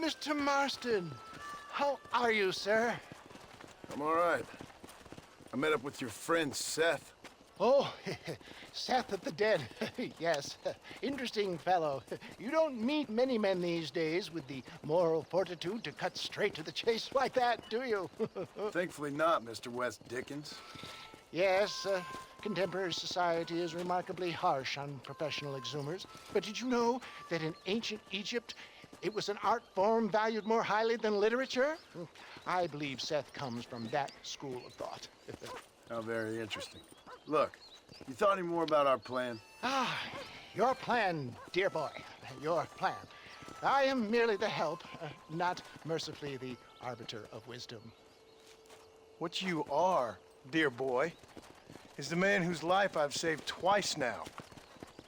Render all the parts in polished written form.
Mr. Marston. How are you, sir? I'm all right. I met up with your friend, Seth. Oh, Seth of the Dead. Yes, interesting fellow. You don't meet many men these days with the moral fortitude to cut straight to the chase like that, do you? Thankfully not, Mr. West Dickens. Yes, contemporary society is remarkably harsh on professional exhumers. But did you know that in ancient Egypt, it was an art form valued more highly than literature? I believe Seth comes from that school of thought. How very interesting. Look, you thought any more about our plan? Your plan, dear boy, your plan. I am merely the help, not mercifully the arbiter of wisdom. What you are, dear boy, is the man whose life I've saved twice now.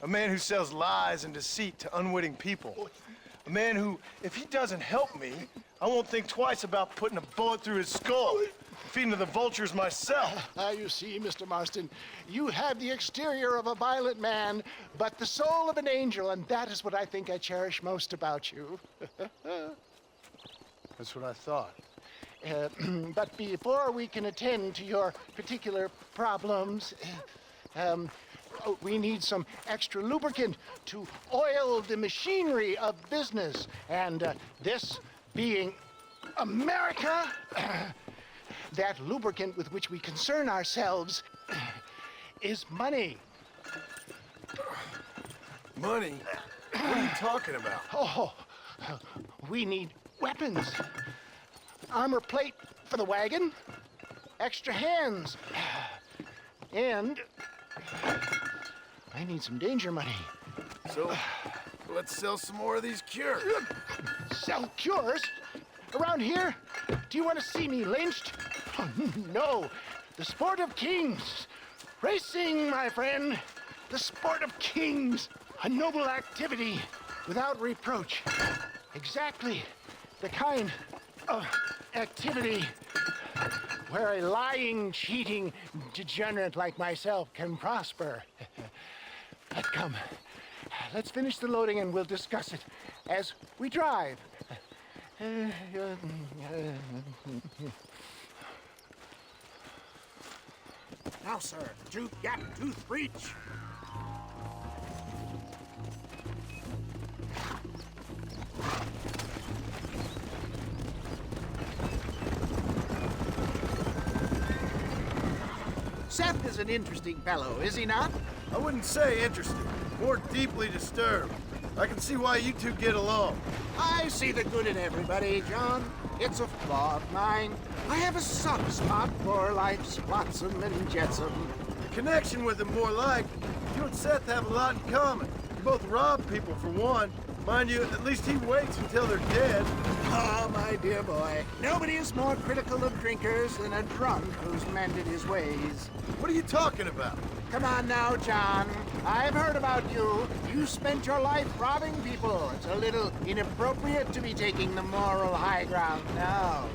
A man who sells lies and deceit to unwitting people. A man who, if he doesn't help me, I won't think twice about putting a bullet through his skull, feeding to the vultures myself. You see, Mr. Marston, you have the exterior of a violent man, but the soul of an angel, and that is what I think I cherish most about you. That's what I thought. But before we can attend to your particular problems, we need some extra lubricant to oil the machinery of business. And this being America, that lubricant with which we concern ourselves is money. Money? What are you talking about? Oh, we need weapons. Armor plate for the wagon, extra hands, and I need some danger money. So, let's sell some more of these cures. Sell cures? Around here? Do you want to see me lynched? Oh, no. The sport of kings. Racing, my friend. The sport of kings. A noble activity without reproach. Exactly the kind of activity where a lying, cheating degenerate like myself can prosper. But come, let's finish the loading and we'll discuss it as we drive. Now, sir, gap tooth breach. Seth is an interesting fellow, is he not? I wouldn't say interested, more deeply disturbed. I can see why you two get along. I see the good in everybody, John. It's a flaw of mine. I have a soft spot for life's flotsam and jetsam. The connection with him more like, you and Seth have a lot in common. You both rob people for one. Mind you, at least he waits until they're dead. Oh, my dear boy. Nobody is more critical of drinkers than a drunk who's mended his ways. What are you talking about? Come on now, John. I've heard about you. You spent your life robbing people. It's a little inappropriate to be taking the moral high ground now.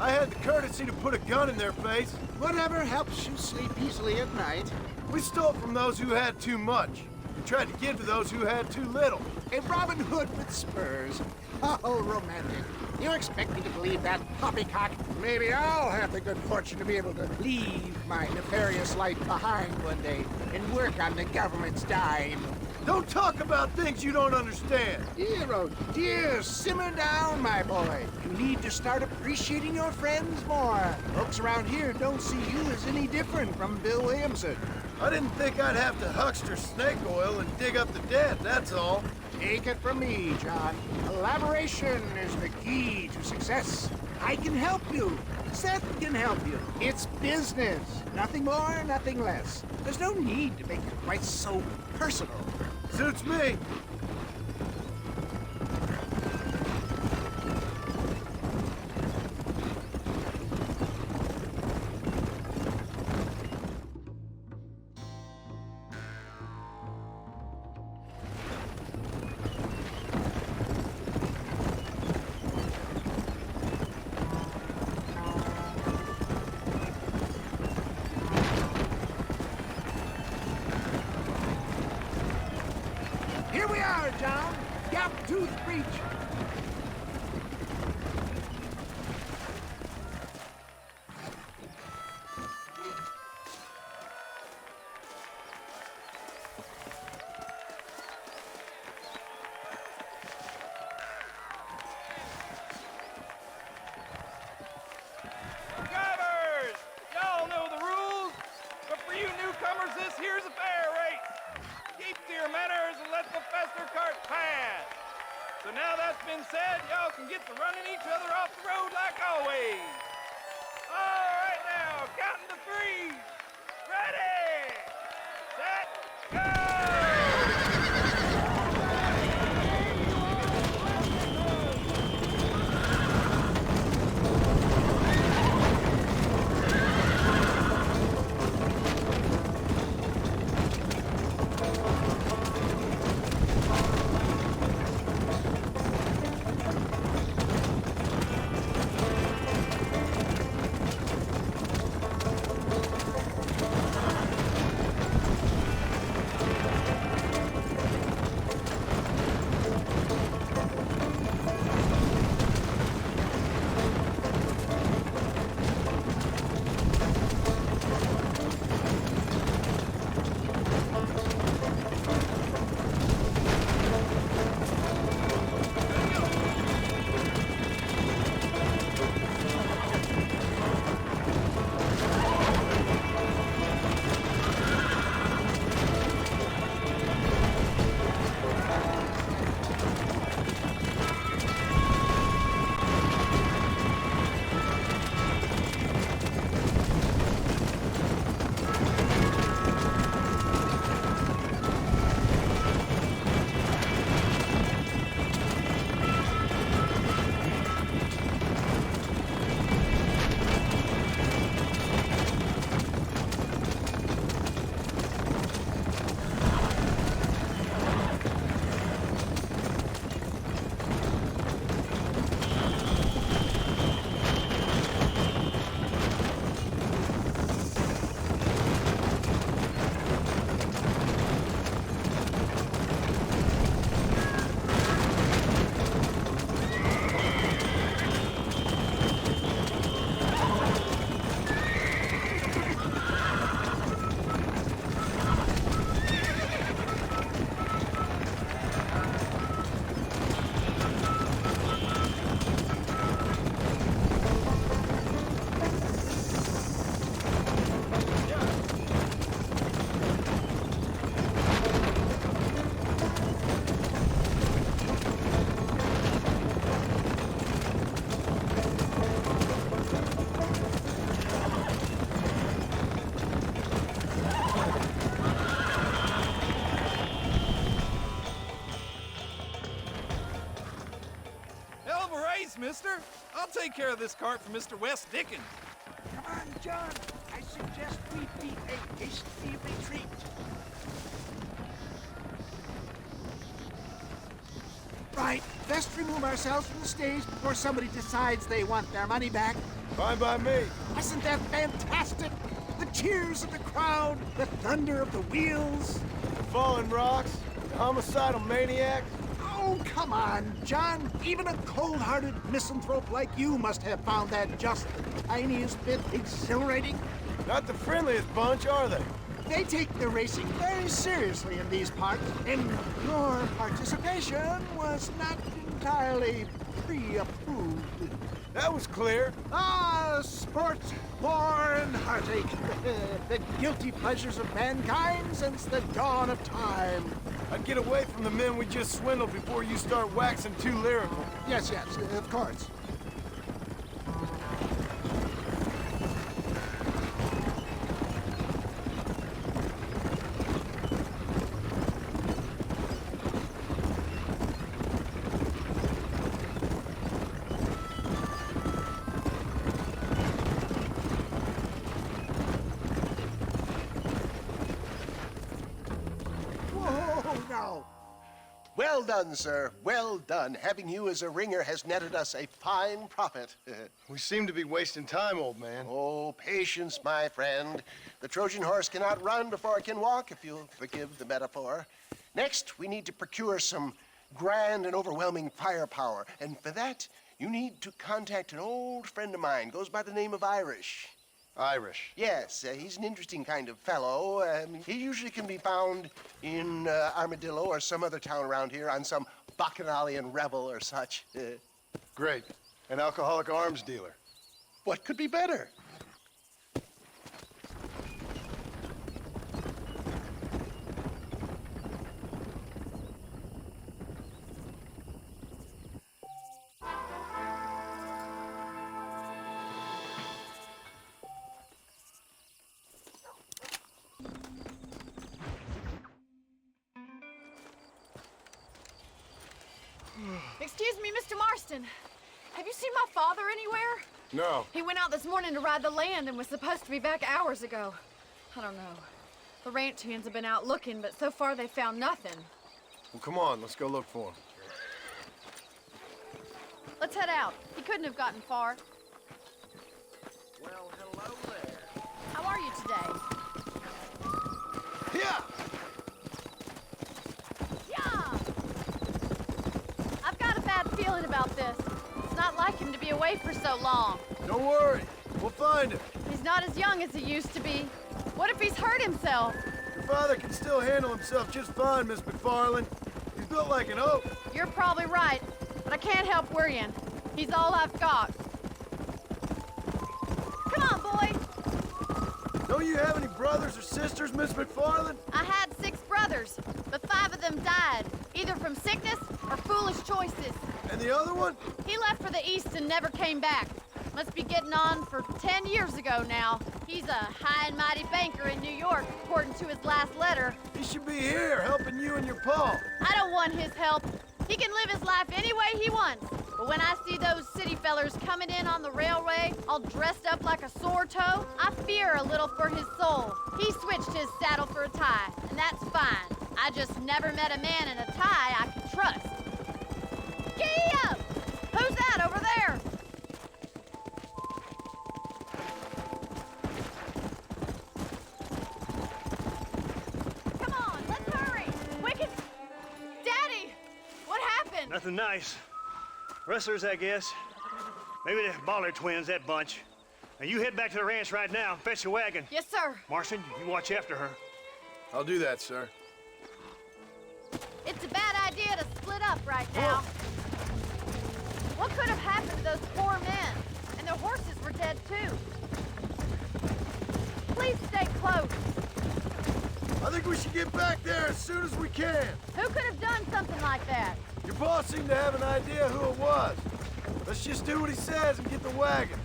I had the courtesy to put a gun in their face. Whatever helps you sleep easily at night. We stole from those who had too much. We tried to give to those who had too little. A Robin Hood with spurs. Oh, romantic. You expect me to believe that poppycock? Maybe I'll have the good fortune to be able to leave my nefarious life behind one day and work on the government's dime. Don't talk about things you don't understand. Dear, oh dear, simmer down, my boy. You need to start appreciating your friends more. Folks around here don't see you as any different from Bill Williamson. I didn't think I'd have to huckster snake oil and dig up the dead, that's all. Take it from me, John. Collaboration is the key to success. I can help you. Seth can help you. It's business. Nothing more, nothing less. There's no need to make it quite so personal. Suits me. Here we are, John. Gap tooth breach. So now that's been said, y'all can get to running each other off the road like always. All right now, counting to three. Ready, set, go! Mister. I'll take care of this cart for Mr. Wes Dickens. Come on, John. I suggest we beat a hasty retreat. Right. Best remove ourselves from the stage before somebody decides they want their money back. Fine by me. Wasn't that fantastic? The cheers of the crowd, the thunder of the wheels. The falling rocks, the homicidal maniac. Oh, come on, John. Even a cold-hearted misanthrope like you must have found that just the tiniest bit exhilarating. Not the friendliest bunch, are they? They take their racing very seriously in these parts, and your participation was not entirely pre-approved. That was clear. Ah, sport, war, and heartache. The guilty pleasures of mankind since the dawn of time. I'd get away from the men we just swindled before you start waxing too lyrical. Yes, of course. Now. Well done, sir. Well done. Having you as a ringer has netted us a fine profit. We seem to be wasting time, old man. Oh, patience, my friend. The Trojan horse cannot run before it can walk, if you'll forgive the metaphor. Next, we need to procure some grand and overwhelming firepower. And for that, you need to contact an old friend of mine. Goes by the name of Irish. Irish. Yes, he's an interesting kind of fellow. He usually can be found in Armadillo or some other town around here on some bacchanalian revel or such. Great. An alcoholic arms dealer. What could be better? Excuse me, Mr. Marston. Have you seen my father anywhere? No. He went out this morning to ride the land and was supposed to be back hours ago. I don't know. The ranch hands have been out looking, but so far they found nothing. Well, come on, let's go look for him. Let's head out. He couldn't have gotten far. Well, hello there. How are you today? Yeah! Yeah! I've got a bad feeling about this. It's not like him to be away for so long. Don't worry, we'll find him. He's not as young as he used to be. What if he's hurt himself? Your father can still handle himself just fine, Miss McFarland. He's built like an oak. You're probably right, but I can't help worrying. He's all I've got. Come on, boy! Don't you have any brothers or sisters, Miss McFarland? I had 6 brothers, but 5 of them died, either from sickness or foolish choices. And the other one? He left for the east and never came back. Must be getting on for 10 years ago now. He's a high and mighty banker in New York, according to his last letter. He should be here, helping you and your pa. I don't want his help. He can live his life any way he wants. But when I see those city fellers coming in on the railway, all dressed up like a sore toe, I fear a little for his soul. He switched his saddle for a tie, and that's fine. I just never met a man in a tie I could trust. Giddy up! Who's that over there? Come on, let's hurry! Wicked... Daddy! What happened? Nothing nice. Rustlers, I guess. Maybe the Baller twins, that bunch. Now you head back to the ranch right now and fetch the wagon. Yes, sir. Marston, you watch after her. I'll do that, sir. It's a bad idea to split up right now. What could have happened to those poor men? And their horses were dead, too. Please stay close. I think we should get back there as soon as we can. Who could have done something like that? Your boss seemed to have an idea who it was. Let's just do what he says and get the wagon.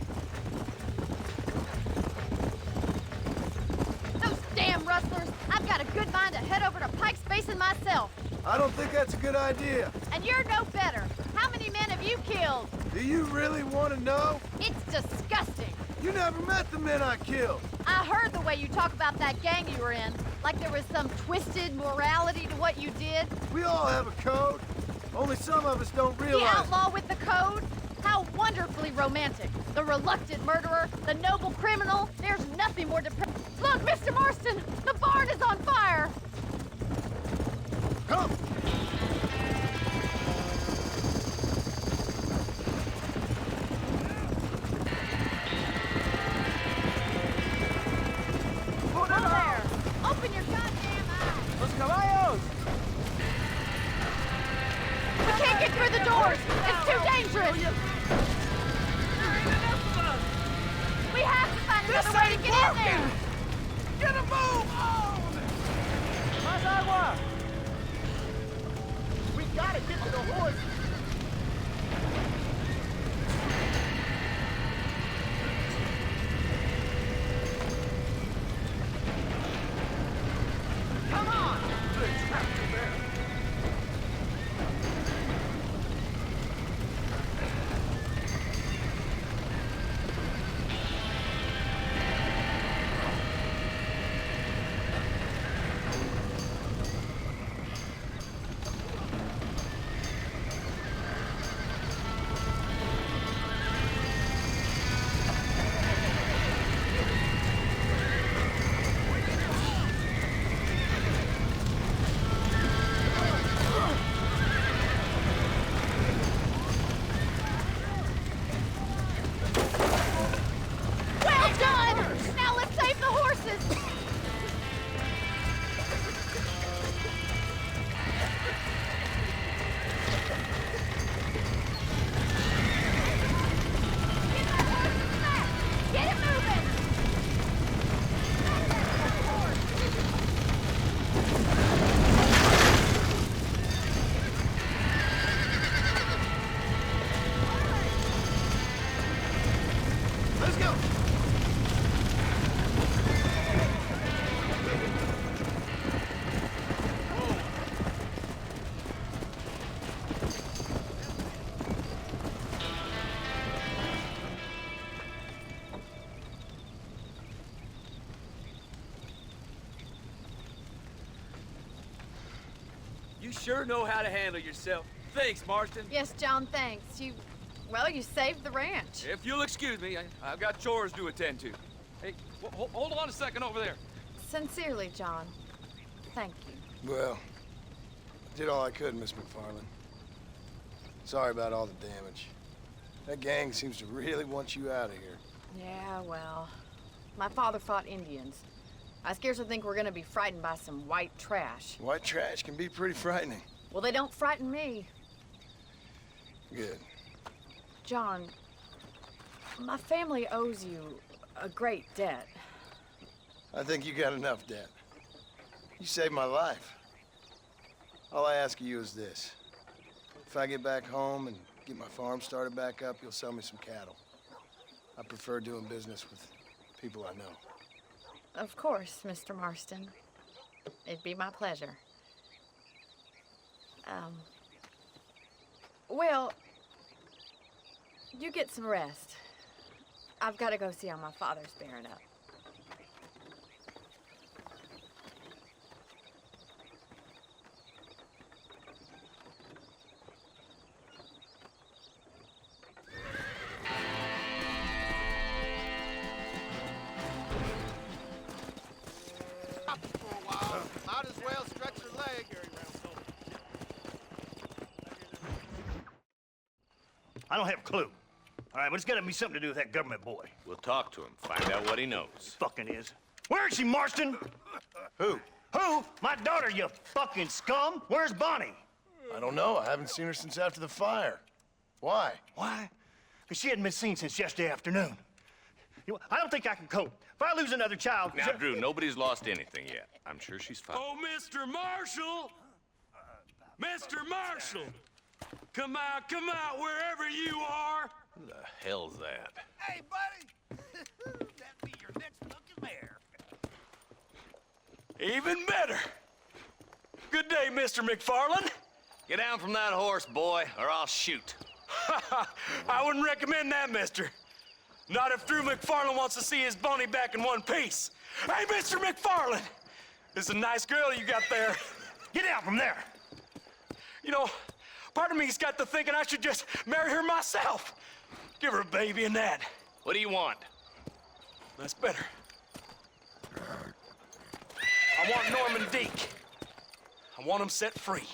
Those damn rustlers! I've got a good mind to head over to Pike's Basin myself. I don't think that's a good idea. And you're no better. How many men have you killed? Do you really want to know? It's disgusting. You never met the men I killed. I heard the way you talk about that gang you were in, like there was some twisted morality to what you did. We all have a code. Only some of us don't The realize. outlaw with the code? How wonderfully romantic. The reluctant murderer, the noble criminal. There's nothing more depressing. Look, Mr. Marston, the barn is on fire. Come. Whoa there. Open your goddamn eyes. Los caballos! We can't get through the doors. It's too dangerous. There ain't enough of us! We have to find This another way to ain't get in working! there. Get a move on! Más agua! We gotta get to the horse. Come on! You sure know how to handle yourself. Thanks, Marston. Yes, John, thanks. Well, you saved the ranch. If you'll excuse me, I've got chores to attend to. Hey, hold on a second over there. Sincerely, John. Thank you. Well, I did all I could, Miss McFarland. Sorry about all the damage. That gang seems to really want you out of here. Yeah, well, my father fought Indians. I scarcely think we're gonna be frightened by some white trash. White trash can be pretty frightening. Well, they don't frighten me. Good. John, my family owes you a great debt. I think you got enough debt. You saved my life. All I ask of you is this. If I get back home and get my farm started back up, you'll sell me some cattle. I prefer doing business with people I know. Of course, Mr. Marston. It'd be my pleasure. Well, you get some rest. I've got to go see how my father's bearing up. Might as well stretch your leg. I don't have a clue. All right, but it's got to be something to do with that government boy. We'll talk to him, find out what he knows. Fucking is. Where is she, Marston? Who? Who? My daughter, you fucking scum. Where's Bonnie? I don't know. I haven't seen her since after the fire. Why? Why? Because she hadn't been seen since yesterday afternoon. I don't think I can cope. If I lose another child... Now, Drew, nobody's lost anything yet. I'm sure she's fine. Oh, Mr. Marshall! Mr. Marshall! Come out, wherever you are! Who the hell's that? Hey, buddy! That'd be your next looking mare. Even better! Good day, Mr. McFarland. Get down from that horse, boy, or I'll shoot. I wouldn't recommend that, mister. Not if Drew McFarland wants to see his Bonnie back in one piece. Hey, Mr. McFarland! This is a nice girl you got there. Get out from there! You know, part of me's got to thinking I should just marry her myself. Give her a baby and that. What do you want? That's better. I want Norman Deek. I want him set free.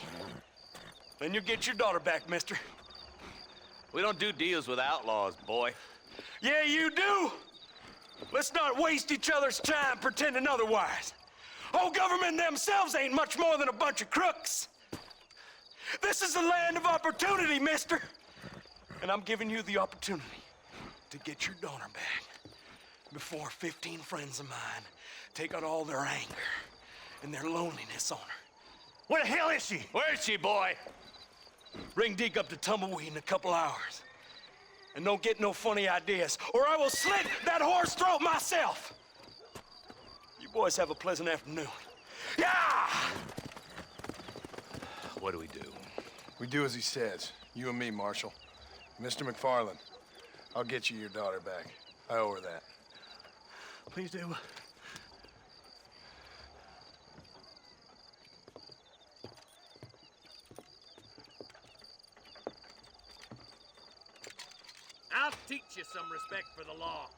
Then you'll get your daughter back, mister. We don't do deals with outlaws, boy. Yeah, you do. Let's not waste each other's time pretending otherwise. Oh, government themselves ain't much more than a bunch of crooks. This is the land of opportunity, mister. And I'm giving you the opportunity to get your daughter back before 15 friends of mine take out all their anger and their loneliness on her. Where the hell is she? Where is she, boy? Bring Deke up to Tumbleweed in a couple hours. And don't get no funny ideas, or I will slit that horse throat myself. You boys have a pleasant afternoon. Yeah! What do we do? We do as he says. You and me, Marshal. Mr. McFarland, I'll get you your daughter back. I owe her that. Please do. I'll teach you some respect for the law.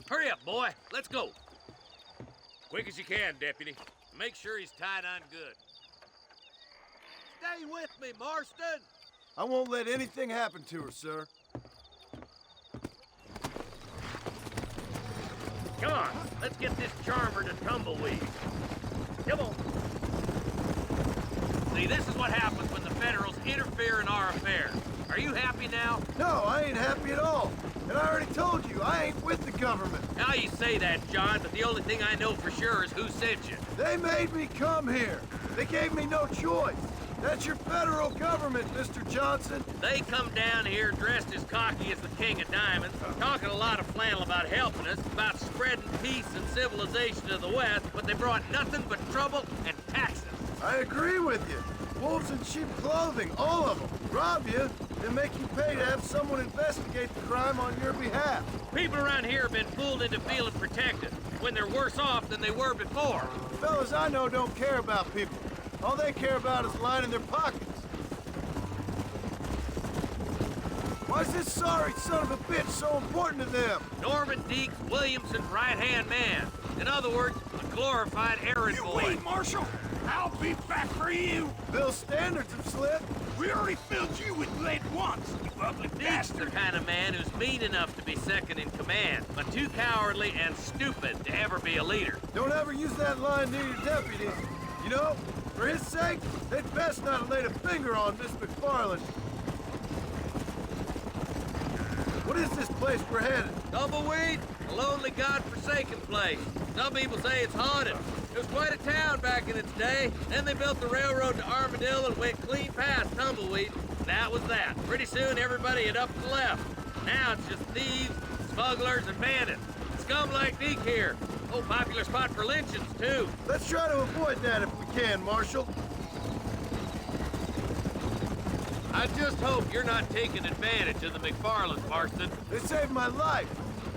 Hurry up, boy. Let's go. Quick as you can, Deputy. Make sure he's tied on good. Stay with me, Marston. I won't let anything happen to her, sir. Come on, let's get this charmer to Tumbleweed. Come on. See, this is what happens when the Federals interfere in our affairs. Are you happy now? No, I ain't happy at all. And I already told you, I ain't with the government. Now you say that, John, but the only thing I know for sure is who sent you. They made me come here. They gave me no choice. That's your federal government, Mr. Johnson. They come down here dressed as cocky as the King of Diamonds, talking a lot of flannel about helping us, about spreading peace and civilization to the West, but they brought nothing but trouble and taxes. I agree with you. Wolves in sheep clothing, all of them. Rob you, and make you pay to have someone investigate the crime on your behalf. People around here have been fooled into feeling protected when they're worse off than they were before. Fellas I know don't care about people. All they care about is lining their pockets. Why is this sorry son of a bitch so important to them? Norman Deeks Williamson's right-hand man. In other words, a glorified errand boy. Wait, Marshal! I'll be back for you! Bill's standards have slipped. We already filled you with lead once, you ugly Deeks bastard! the kind of man who's mean enough to be second in command, but too cowardly and stupid to ever be a leader. Don't ever use that line near your deputies. You know, for his sake, they'd best not have laid a finger on Miss McFarland. What is this place we're headed? Tumbleweed, a lonely, god-forsaken place. Some people say it's haunted. It was quite a town back in its day. Then they built the railroad to Armadillo and went clean past Tumbleweed. That was that. Pretty soon everybody had up and left. Now it's just thieves, smugglers, and bandits. Scum like Deke here. Oh, popular spot for lynchings, too. Let's try to avoid that if we can, Marshal. I just hope you're not taking advantage of the McFarlands, Marston. They saved my life.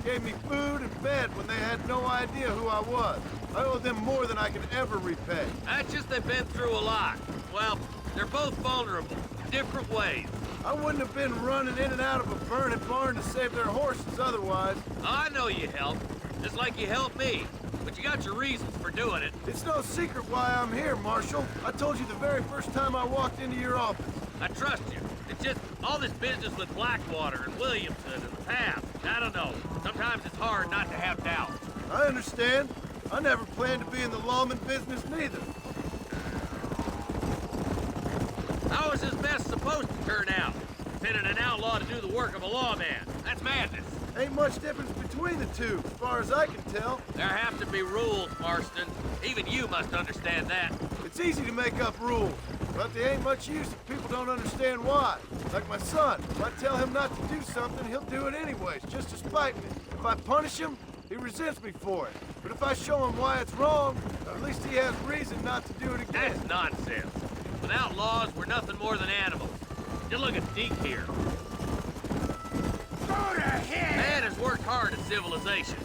Gave me food and bed when they had no idea who I was. I owe them more than I can ever repay. That's just they've been through a lot. Well, they're both vulnerable, different ways. I wouldn't have been running in and out of a burning barn to save their horses otherwise. I know you helped, just like you helped me. But you got your reasons for doing it. It's no secret why I'm here, Marshal. I told you the very first time I walked into your office. I trust you. It's just all this business with Blackwater and Williamson and the past. I don't know. Sometimes it's hard not to have doubt. I understand. I never planned to be in the lawman business neither. How is this mess supposed to turn out? Sending an outlaw to do the work of a lawman. That's madness. Ain't much difference between the two, as far as I can tell. There have to be rules, Marston. Even you must understand that. It's easy to make up rules, but they ain't much use if people don't understand why. Like my son. If I tell him not to do something, he'll do it anyways, just to spite me. If I punish him, he resents me for it. But if I show him why it's wrong, at least he has reason not to do it again. That's nonsense. Without laws, we're nothing more than animals. Just look at Deke here. Go to hell! Man has worked hard at civilization.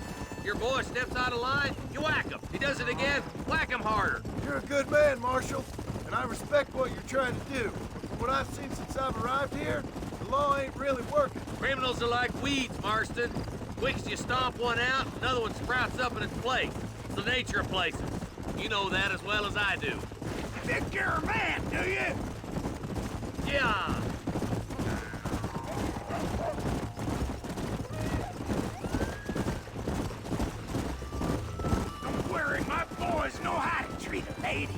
Your boy steps out of line, you whack him. He does it again, whack him harder. You're a good man, Marshal, and I respect what you're trying to do. But from what I've seen since I've arrived here, the law ain't really working. Criminals are like weeds, Marston. Quick as you stomp one out, another one sprouts up in its place. It's the nature of places. You know that as well as I do. You think you're a man, do you? Yeah. Don't worry, my boys know how to treat a lady.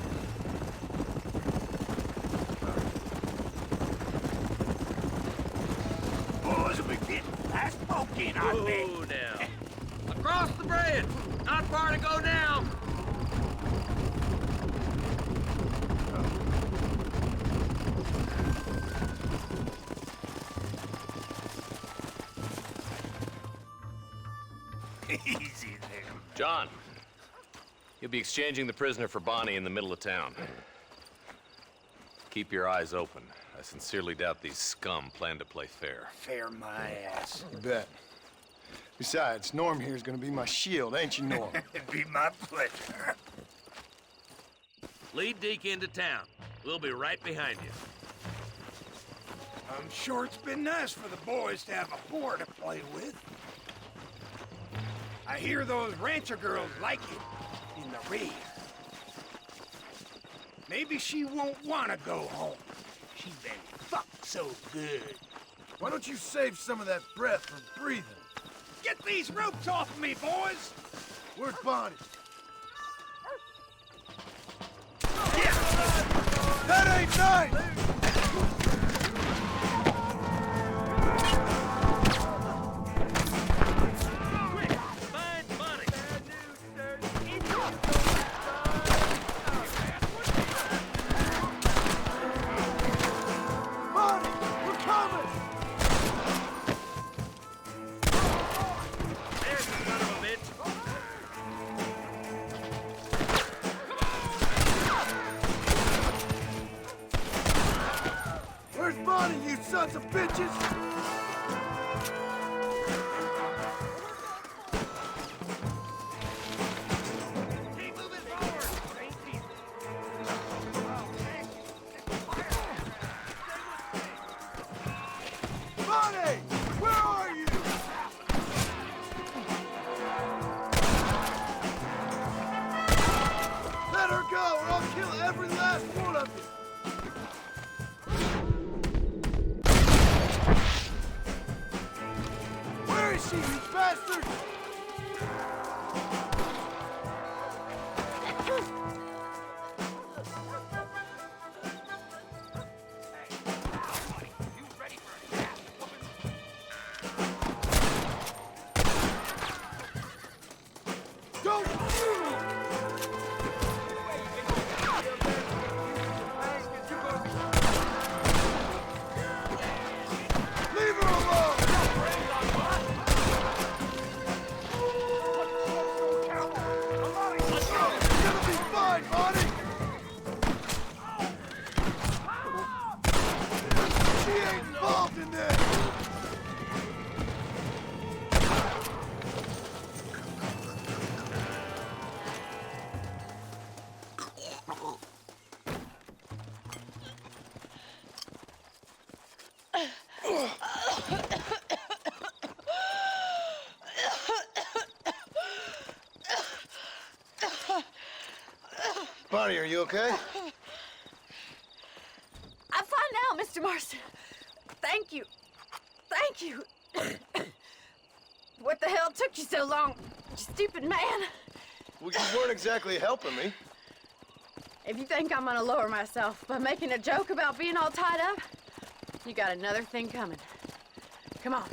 Boys will be getting last poke in, I bet. Oh, now. Across the bridge. Not far to go now. Easy there. John, you'll be exchanging the prisoner for Bonnie in the middle of town. Keep your eyes open. I sincerely doubt these scum plan to play fair. Fair my ass. You bet. Besides, Norm here's gonna be my shield, ain't you, Norm? It'd be my pleasure. Lead Deke into town. We'll be right behind you. I'm sure it's been nice for the boys to have a whore to play with. I hear those rancher girls like it in the rear. Maybe she won't want to go home. She's been fucked so good. Why don't you save some of that breath for breathing? Get these ropes off of me, boys! Where's Bonnie? That ain't nice! Quick, find Bonnie. Bonnie, we're coming! There's the son of a bitch. Keep moving forward. Ain't easy. Bonnie! Where are you? Let her go, or I'll kill every last one of you! Where is she, you bastard? Don't shoot! Leave her alone! You're gonna be fine, Bonnie! She ain't involved in this! Bonnie, are you okay? I'm fine now, Mr. Marston. Thank you. Thank you. What the hell took you so long, you stupid man? Well, you weren't exactly helping me. If you think I'm gonna lower myself by making a joke about being all tied up, you got another thing coming. Come on.